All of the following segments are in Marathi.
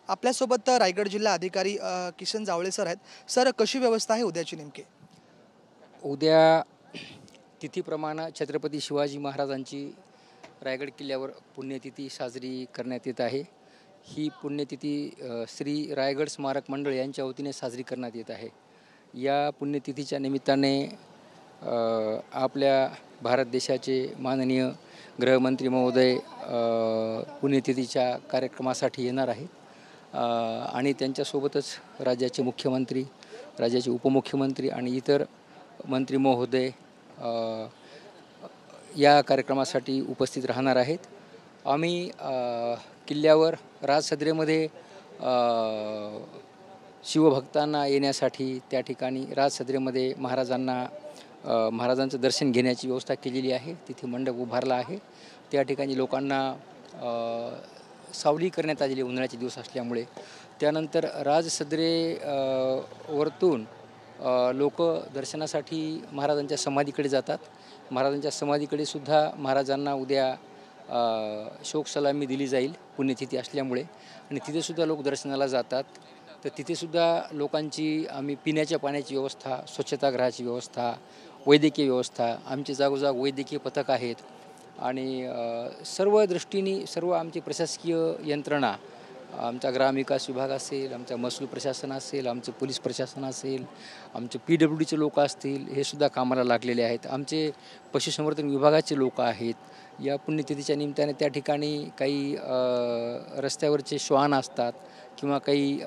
आपल्यासोबत रायगड जिल्हा अधिकारी किशन जावळे सर आहेत। सर, कशी व्यवस्था आहे उद्याची नेमकी? उद्या तिथीप्रमाणे छत्रपती शिवाजी महाराजांची रायगड किल्ल्यावर पुण्यतिथी साजरी करण्यात येत आहे। ही पुण्यतिथी श्री रायगड स्मारक मंडळ यांच्या वतीने साजरी करण्यात येत आहे। या पुण्यतिथीच्या निमित्ताने आपल्या भारत देशाचे माननीय गृहमंत्री महोदय पुण्यतिथीच्या कार्यक्रमासाठी येणार आहेत आणि त्यांच्यासोबतच राज्याचे मुख्यमंत्री, राज्याचे उपमुख्यमंत्री आणि इतर मंत्री महोदय या कार्यक्रमासाठी उपस्थित राहणार आहेत। आम्ही किल्ल्यावर राजसदरेमध्ये शिवभक्तांना येण्यासाठी त्या ठिकाणी राजसदरेमध्ये महाराजांचं दर्शन घेण्याची व्यवस्था केलेली आहे। तिथे मंडप उभारला आहे। त्या ठिकाणी लोकांना सावली करण्यात आलेली उन्हाळ्याचे दिवस असल्यामुळे। त्यानंतर राजसदरे वरतून लोक दर्शनासाठी महाराजांच्या समाधीकडे जातात। महाराजांच्या समाधीकडे सुद्धा महाराजांना उद्या शोक सलामी दिली जाईल पुण्यतिथी असल्यामुळे आणि तिथेसुद्धा लोक दर्शनाला जातात। तर तिथेसुद्धा लोकांची आम्ही पिण्याच्या पाण्याची व्यवस्था, स्वच्छतागृहाची व्यवस्था, वैद्यकीय व्यवस्था, आमचे जागोजाग वैद्यकीय पथक आहेत आणि सर्व दृष्टीने सर्व आमची प्रशासकीय यंत्रणा, आमचा ग्रामविकास विभाग असेल, आमचा महसूल प्रशासन असेल, आमचं पोलीस प्रशासन असेल, आमचे PWDचे लोक असतील, हे सुद्धा कामाला लागलेले आहेत। आमचे पशुसंवर्धन विभागाचे लोक आहेत। या पुण्यतिथीच्या निमित्ताने त्या ठिकाणी काही रस्त्यावरचे श्वान असतात किंवा काही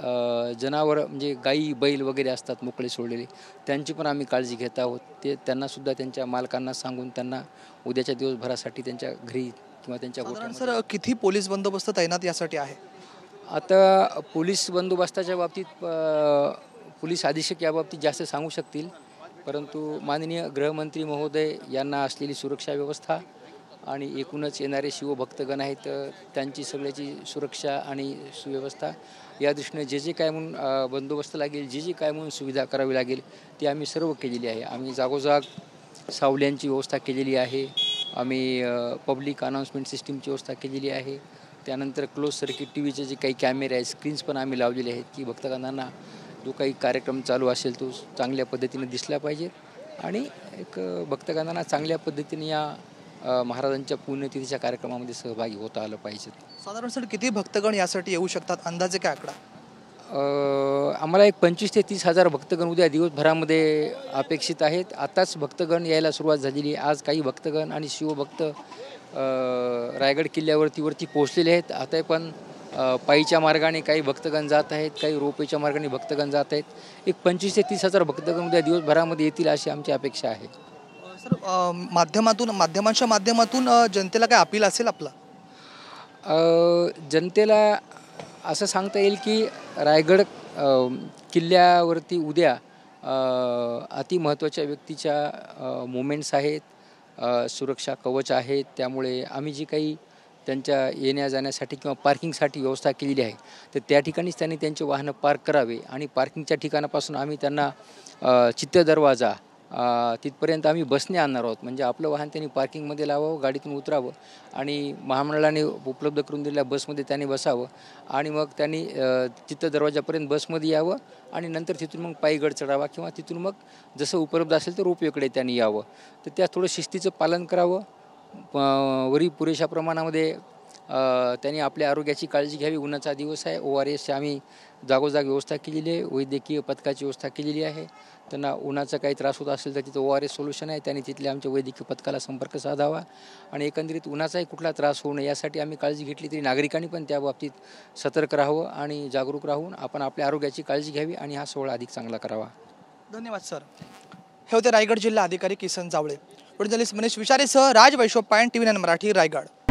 जनावर म्हणजे गाई बैल वगैरे असतात मोकळे सोडलेले, त्यांची पण आम्ही काळजी घेत आहोत। त्यांनासुद्धा त्यांच्या मालकांना सांगून त्यांना उद्याच्या दिवसभरासाठी त्यांच्या घरी किंवा त्यांच्या गोठ्यामध्ये। सर, किती पोलीस बंदोबस्त तैनात यासाठी आहे? आता पोलीस बंदोबस्ताच्या बाबतीत पोलीस अधीक्षक याबाबतीत जास्त सांगू शकतील, परंतु माननीय गृहमंत्री महोदय यांना असलेली सुरक्षा व्यवस्था आणि एकूणच येणारे शिवभक्तगण आहेत त्यांची सगळ्याची सुरक्षा आणि सुव्यवस्था या दृष्टीने जे काय म्हणून बंदोबस्त लागेल, जे काय म्हणून सुविधा करावी लागेल ती आम्ही सर्व केलेली आहे। आम्ही जागोजाग सावल्यांची व्यवस्था केलेली आहे। आम्ही पब्लिक अनाउन्समेंट सिस्टीमची व्यवस्था केलेली आहे। त्यानंतर क्लोज सर्किट TVचे जे काही कॅमेरे आहेत, स्क्रीन्स पण आम्ही लावलेले आहेत की भक्तगणांना जो काही कार्यक्रम चालू असेल तो चांगल्या पद्धतीने दिसला पाहिजे आणि एक भक्तगणांना चांगल्या पद्धतीने या महाराजांच्या पुण्यतिथीच्या कार्यक्रमामध्ये सहभागी होता आलं पाहिजे। साधारण सर, किती भक्तगण यासाठी येऊ शकतात, अंदाजे काय आकडा? आम्हाला एक 25 ते 30 हजार भक्तगण उद्या दिवसभरामध्ये अपेक्षित आहेत। आताच भक्तगण यायला सुरुवात झालेली आहे। आज काही भक्तगण आणि शिवभक्त रायगड किल्ल्यावरती पोहोचलेले आहेत। आता पण पायीच्या मार्गाने काही भक्तगण जात आहेत, काही रोपवेच्या मार्गाने भक्तगण जात आहेत। एक 25 ते 30 हजार भक्तगण उद्या दिवसभरामध्ये येतील अशी आमची अपेक्षा आहे। सर, माध्यमांच्या माध्यमातून जनतेला काय अपील असेल आपला? जनतेला असं सांगता येईल की रायगड किल्ल्यावरती उद्या अतिमहत्त्वाच्या व्यक्तीच्या मुवमेंट्स आहेत, सुरक्षा कवच आहेत। त्यामुळे आम्ही जी काही त्यांच्या येण्या जाण्यासाठी किंवा पार्किंगसाठी व्यवस्था केलेली आहे तर त्या ठिकाणीच त्यांनी त्यांचे वाहनं पार्क करावे आणि पार्किंगच्या ठिकाणापासून आम्ही त्यांना चित्त दरवाजा तिथपर्यंत आम्ही बसने आणणार आहोत। म्हणजे आपलं वाहन त्यांनी पार्किंगमध्ये लावावं, गाडीतून उतरावं आणि महामंडळाने उपलब्ध करून दिलेल्या बसमध्ये त्यांनी बसावं आणि मग त्यांनी चित्त दरवाजापर्यंत बसमध्ये यावं आणि नंतर तिथून मग पायी गड चढावा किंवा तिथून मग जसं उपलब्ध असेल तर रोपवेकडे त्यांनी यावं। तर त्या थोडं शिस्तीचं पालन करावं। वरी पुरेशा प्रमाणामध्ये त्यांनी आपल्या आरोग्याची काळजी घ्यावी। उन्हाचा दिवस आहे। ORS आम्ही जागोजाग व्यवस्था केलेली आहे। वैद्यकीय पथकाची व्यवस्था केलेली आहे। त्यांना उन्हाचा काही त्रास होत असेल तर तिथं ORS सोल्युशन आहे, त्यांनी तिथल्या आमच्या वैद्यकीय पथकाला संपर्क साधावा आणि एकंदरीत उन्हाचाही कुठला त्रास होऊ नये यासाठी आम्ही काळजी घेतली। तरी नागरिकांनी पण त्या बाबतीत सतर्क राहावं आणि जागरूक राहून आपण आपल्या आरोग्याची काळजी घ्यावी आणि हा सोहळा अधिक चांगला करावा। धन्यवाद सर। हे होते रायगड जिल्हा अधिकारी किसन जावळे। जर्नलिस्ट मनीष विचारेसह राज वैश्व, TV9 मराठी, रायगड।